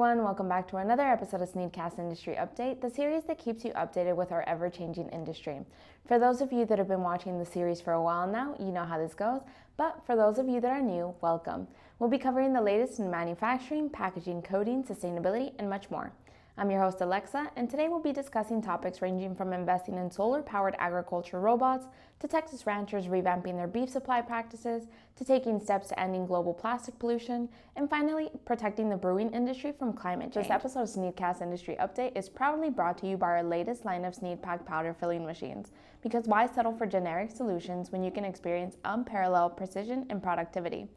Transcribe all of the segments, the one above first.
everyone, welcome back to another episode of SNEED-CAST Industry Update, the series that keeps you updated with our ever-changing industry. For those of you that have been watching the series for a while now, you know how this goes, but for those of you that are new, welcome. We'll be covering the latest in manufacturing, packaging, coding, sustainability, and much more. I'm your host Alexa, and today we'll be discussing topics ranging from investing in solar-powered agriculture robots, to Texas ranchers revamping their beef supply practices, to taking steps to ending global plastic pollution, and finally, protecting the brewing industry from climate change. This episode of SNEED-CAST Industry Update is proudly brought to you by our latest line of SNEED-Pack powder filling machines. Because why settle for generic solutions when you can experience unparalleled precision and productivity?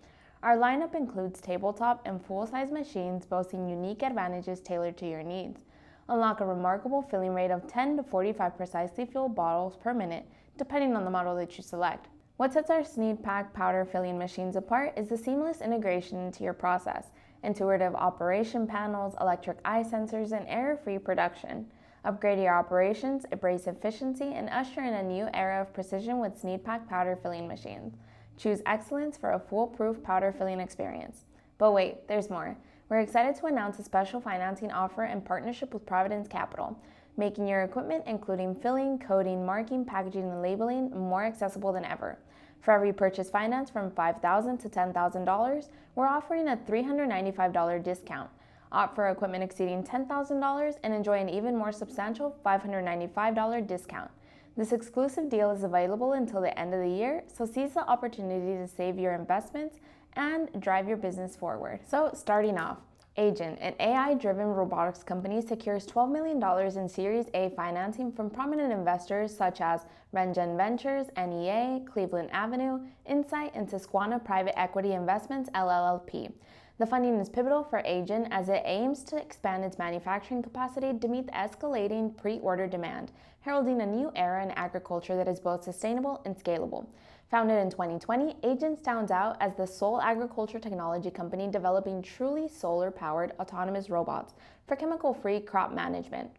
Our lineup includes tabletop and full-size machines boasting unique advantages tailored to your needs. Unlock a remarkable filling rate of 10 to 45 precisely filled bottles per minute, depending on the model that you select. What sets our SNEED-Pack powder filling machines apart is the seamless integration into your process, intuitive operation panels, electric eye sensors, and error-free production. Upgrade your operations, embrace efficiency, and usher in a new era of precision with SNEED-Pack powder filling machines. Choose excellence for a foolproof powder filling experience. But wait, there's more. We're excited to announce a special financing offer in partnership with Providence Capital, making your equipment, including filling, coding, marking, packaging, and labeling, more accessible than ever. For every purchase finance from $5,000 to $10,000, we're offering a $395 discount. Opt for equipment exceeding $10,000 and enjoy an even more substantial $595 discount. This exclusive deal is available until the end of the year, so seize the opportunity to save your investments and drive your business forward. So, starting off, Aigen, an AI-driven robotics company, secures $12 million in Series A financing from prominent investors such as Rengen Ventures, NEA, Cleveland Avenue, Insight, and Susquehanna Private Equity Investments, LLP. The funding is pivotal for Aigen as it aims to expand its manufacturing capacity to meet the escalating pre-order demand, heralding a new era in agriculture that is both sustainable and scalable. Founded in 2020, Aigen stands out as the sole agriculture technology company developing truly solar-powered autonomous robots for chemical-free crop management.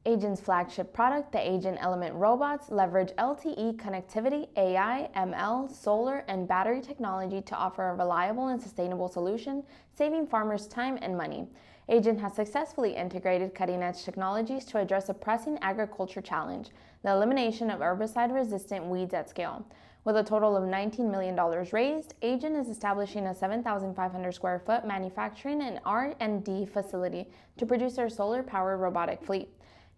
Aigen's flagship product, the Aigen Element robots, leverage LTE connectivity, AI, ML, solar, and battery technology to offer a reliable and sustainable solution, saving farmers time and money. Aigen has successfully integrated cutting-edge technologies to address a pressing agriculture challenge, the elimination of herbicide-resistant weeds at scale. With a total of $19 million raised, Aigen is establishing a 7,500 square foot manufacturing and R&D facility to produce their solar-powered robotic fleet.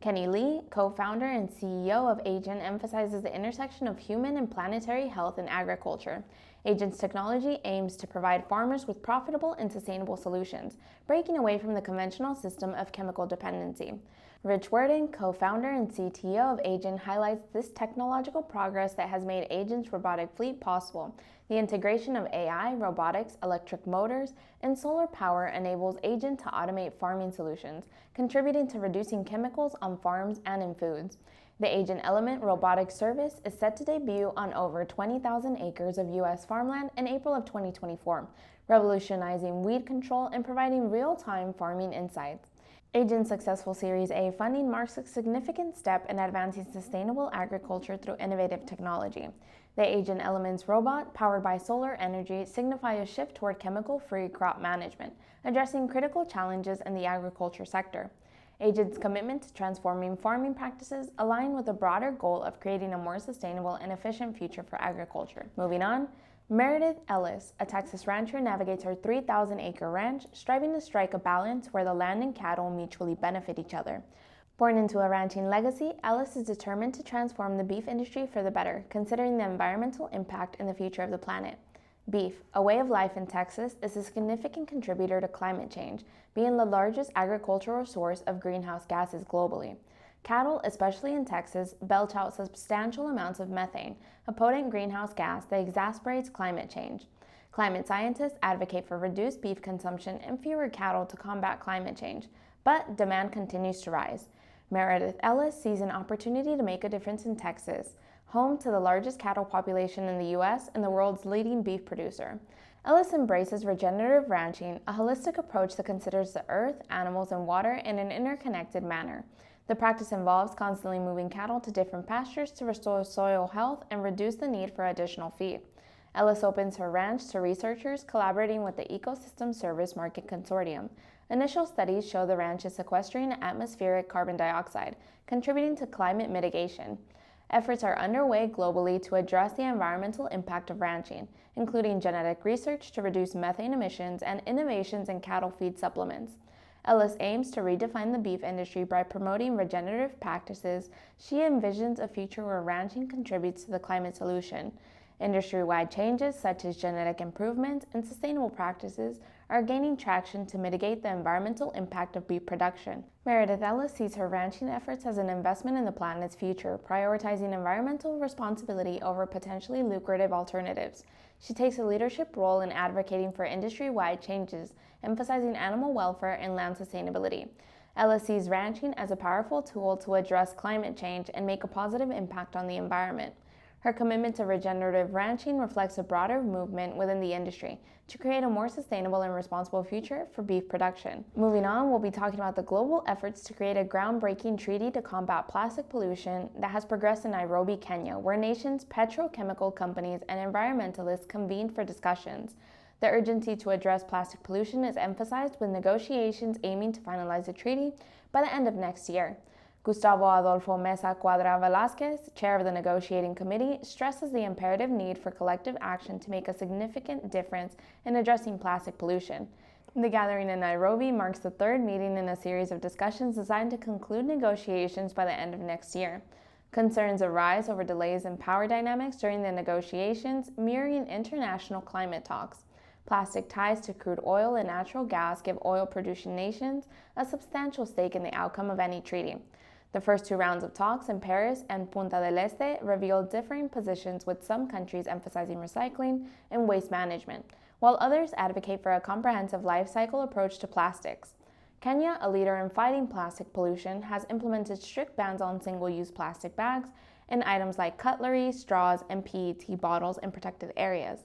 Kenny Lee, co-founder and CEO of Aigen, emphasizes the intersection of human and planetary health in agriculture. Aigen's technology aims to provide farmers with profitable and sustainable solutions, breaking away from the conventional system of chemical dependency. Rich Worden, co-founder and CTO of Aigen, highlights this technological progress that has made Aigen's robotic fleet possible. The integration of AI, robotics, electric motors, and solar power enables Aigen to automate farming solutions, contributing to reducing chemicals on farms and in foods. The Aigen Element robotic service is set to debut on over 20,000 acres of U.S. farmland in April of 2024, revolutionizing weed control and providing real-time farming insights. Aigen's successful Series A funding marks a significant step in advancing sustainable agriculture through innovative technology. The Aigen Elements robot, powered by solar energy, signify a shift toward chemical-free crop management, addressing critical challenges in the agriculture sector. Aigen's commitment to transforming farming practices align with a broader goal of creating a more sustainable and efficient future for agriculture. Moving on, Meredith Ellis, a Texas rancher, navigates her 3,000-acre ranch, striving to strike a balance where the land and cattle mutually benefit each other. Born into a ranching legacy, Ellis is determined to transform the beef industry for the better, considering the environmental impact and the future of the planet. Beef, a way of life in Texas, is a significant contributor to climate change, being the largest agricultural source of greenhouse gases globally. Cattle, especially in Texas, belch out substantial amounts of methane, a potent greenhouse gas that exacerbates climate change. Climate scientists advocate for reduced beef consumption and fewer cattle to combat climate change, but demand continues to rise. Meredith Ellis sees an opportunity to make a difference in Texas, home to the largest cattle population in the U.S. and the world's leading beef producer. Ellis embraces regenerative ranching, a holistic approach that considers the earth, animals, and water in an interconnected manner. The practice involves constantly moving cattle to different pastures to restore soil health and reduce the need for additional feed. Ellis opens her ranch to researchers collaborating with the Ecosystem Service Market Consortium. Initial studies show the ranch is sequestering atmospheric carbon dioxide, contributing to climate mitigation. Efforts are underway globally to address the environmental impact of ranching, including genetic research to reduce methane emissions and innovations in cattle feed supplements. Ellis aims to redefine the beef industry by promoting regenerative practices. She envisions a future where ranching contributes to the climate solution. Industry-wide changes such as genetic improvements and sustainable practices are gaining traction to mitigate the environmental impact of beef production. Meredith Ellis sees her ranching efforts as an investment in the planet's future, prioritizing environmental responsibility over potentially lucrative alternatives. She takes a leadership role in advocating for industry-wide changes, emphasizing animal welfare and land sustainability. Ellis sees ranching as a powerful tool to address climate change and make a positive impact on the environment. Her commitment to regenerative ranching reflects a broader movement within the industry to create a more sustainable and responsible future for beef production. Moving on, we'll be talking about the global efforts to create a groundbreaking treaty to combat plastic pollution that has progressed in Nairobi, Kenya, where nations, petrochemical companies, and environmentalists convened for discussions. The urgency to address plastic pollution is emphasized with negotiations aiming to finalize the treaty by the end of next year. Gustavo Adolfo Mesa Cuadra Velázquez, chair of the negotiating committee, stresses the imperative need for collective action to make a significant difference in addressing plastic pollution. The gathering in Nairobi marks the third meeting in a series of discussions designed to conclude negotiations by the end of next year. Concerns arise over delays in power dynamics during the negotiations, mirroring international climate talks. Plastic ties to crude oil and natural gas give oil-producing nations a substantial stake in the outcome of any treaty. The first two rounds of talks in Paris and Punta del Este revealed differing positions, with some countries emphasizing recycling and waste management, while others advocate for a comprehensive life cycle approach to plastics. Kenya, a leader in fighting plastic pollution, has implemented strict bans on single-use plastic bags and items like cutlery, straws, and PET bottles in protected areas.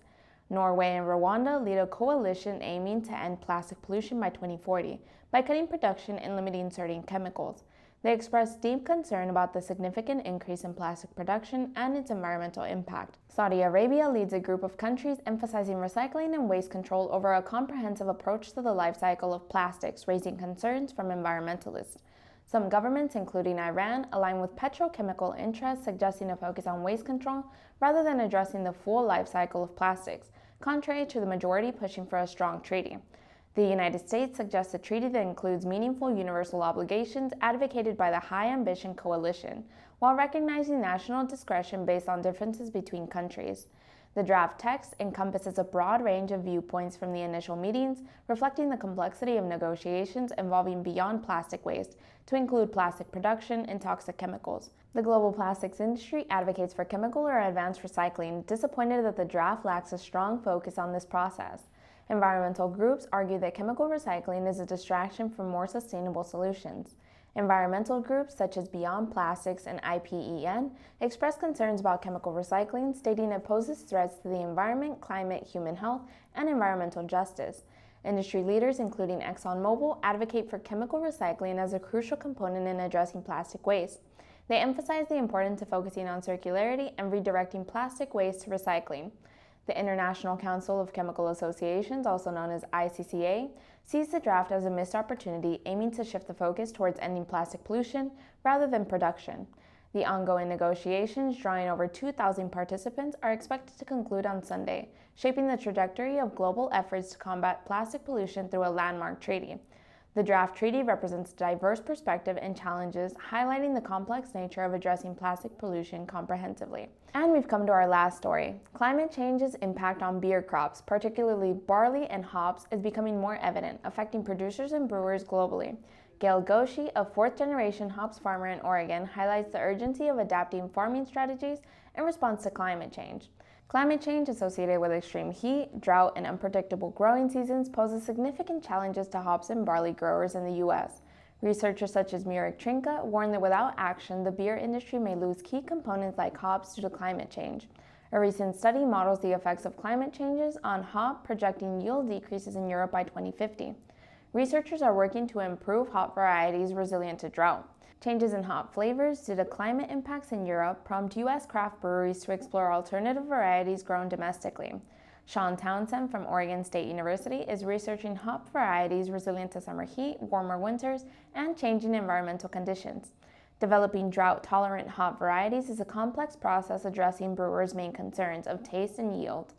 Norway and Rwanda lead a coalition aiming to end plastic pollution by 2040 by cutting production and limiting certain chemicals. They expressed deep concern about the significant increase in plastic production and its environmental impact. Saudi Arabia leads a group of countries emphasizing recycling and waste control over a comprehensive approach to the life cycle of plastics, raising concerns from environmentalists. Some governments, including Iran, align with petrochemical interests, suggesting a focus on waste control rather than addressing the full life cycle of plastics, contrary to the majority pushing for a strong treaty. The United States suggests a treaty that includes meaningful universal obligations advocated by the High Ambition Coalition, while recognizing national discretion based on differences between countries. The draft text encompasses a broad range of viewpoints from the initial meetings, reflecting the complexity of negotiations involving beyond plastic waste to include plastic production and toxic chemicals. The global plastics industry advocates for chemical or advanced recycling, disappointed that the draft lacks a strong focus on this process. Environmental groups argue that chemical recycling is a distraction from more sustainable solutions. Environmental groups such as Beyond Plastics and IPEN express concerns about chemical recycling, stating it poses threats to the environment, climate, human health, and environmental justice. Industry leaders, including ExxonMobil, advocate for chemical recycling as a crucial component in addressing plastic waste. They emphasize the importance of focusing on circularity and redirecting plastic waste to recycling. The International Council of Chemical Associations, also known as ICCA, sees the draft as a missed opportunity, aiming to shift the focus towards ending plastic pollution rather than production. The ongoing negotiations, drawing over 2,000 participants, are expected to conclude on Sunday, shaping the trajectory of global efforts to combat plastic pollution through a landmark treaty. The draft treaty represents a diverse perspective and challenges, highlighting the complex nature of addressing plastic pollution comprehensively. And we've come to our last story. Climate change's impact on beer crops, particularly barley and hops, is becoming more evident, affecting producers and brewers globally. Gail Goshi, a fourth-generation hops farmer in Oregon, highlights the urgency of adapting farming strategies in response to climate change. Climate change associated with extreme heat, drought, and unpredictable growing seasons poses significant challenges to hops and barley growers in the U.S. Researchers such as Murik Trinka warn that without action, the beer industry may lose key components like hops due to climate change. A recent study models the effects of climate changes on hop, projecting yield decreases in Europe by 2050. Researchers are working to improve hop varieties resilient to drought. Changes in hop flavors due to climate impacts in Europe prompt U.S. craft breweries to explore alternative varieties grown domestically. Sean Townsend from Oregon State University is researching hop varieties resilient to summer heat, warmer winters, and changing environmental conditions. Developing drought-tolerant hop varieties is a complex process addressing brewers' main concerns of taste and yield.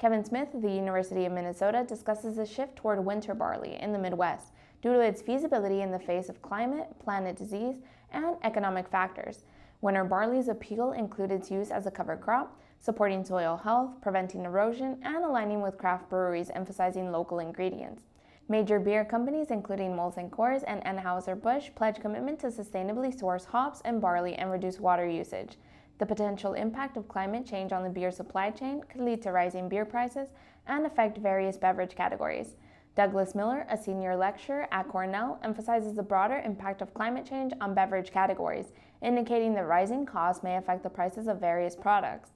Kevin Smith of the University of Minnesota discusses a shift toward winter barley in the Midwest due to its feasibility in the face of climate, plant disease, and economic factors. Winter barley's appeal includes its use as a cover crop, supporting soil health, preventing erosion, and aligning with craft breweries emphasizing local ingredients. Major beer companies including Molson Coors and Anheuser-Busch pledge commitment to sustainably source hops and barley and reduce water usage. The potential impact of climate change on the beer supply chain could lead to rising beer prices and affect various beverage categories. Douglas Miller, a senior lecturer at Cornell, emphasizes the broader impact of climate change on beverage categories, indicating that rising costs may affect the prices of various products.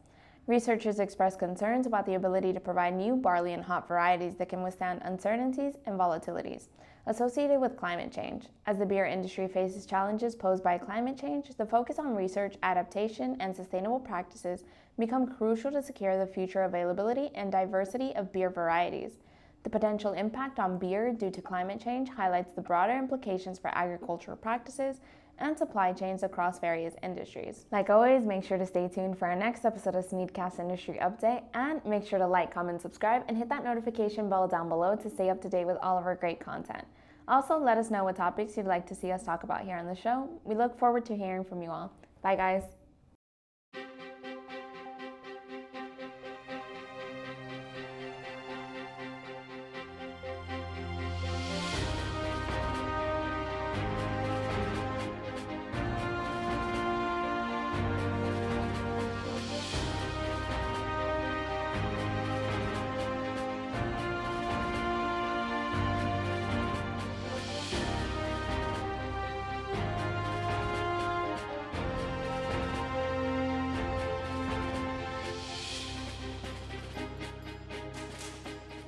Researchers express concerns about the ability to provide new barley and hop varieties that can withstand uncertainties and volatilities associated with climate change. As the beer industry faces challenges posed by climate change, the focus on research, adaptation, and sustainable practices become crucial to secure the future availability and diversity of beer varieties. The potential impact on beer due to climate change highlights the broader implications for agricultural practices and supply chains across various industries. Like always, make sure to stay tuned for our next episode of SNEED-CAST Industry Update, and make sure to like, comment, subscribe, and hit that notification bell down below to stay up to date with all of our great content. Also, let us know what topics you'd like to see us talk about here on the show. We look forward to hearing from you all. Bye, guys.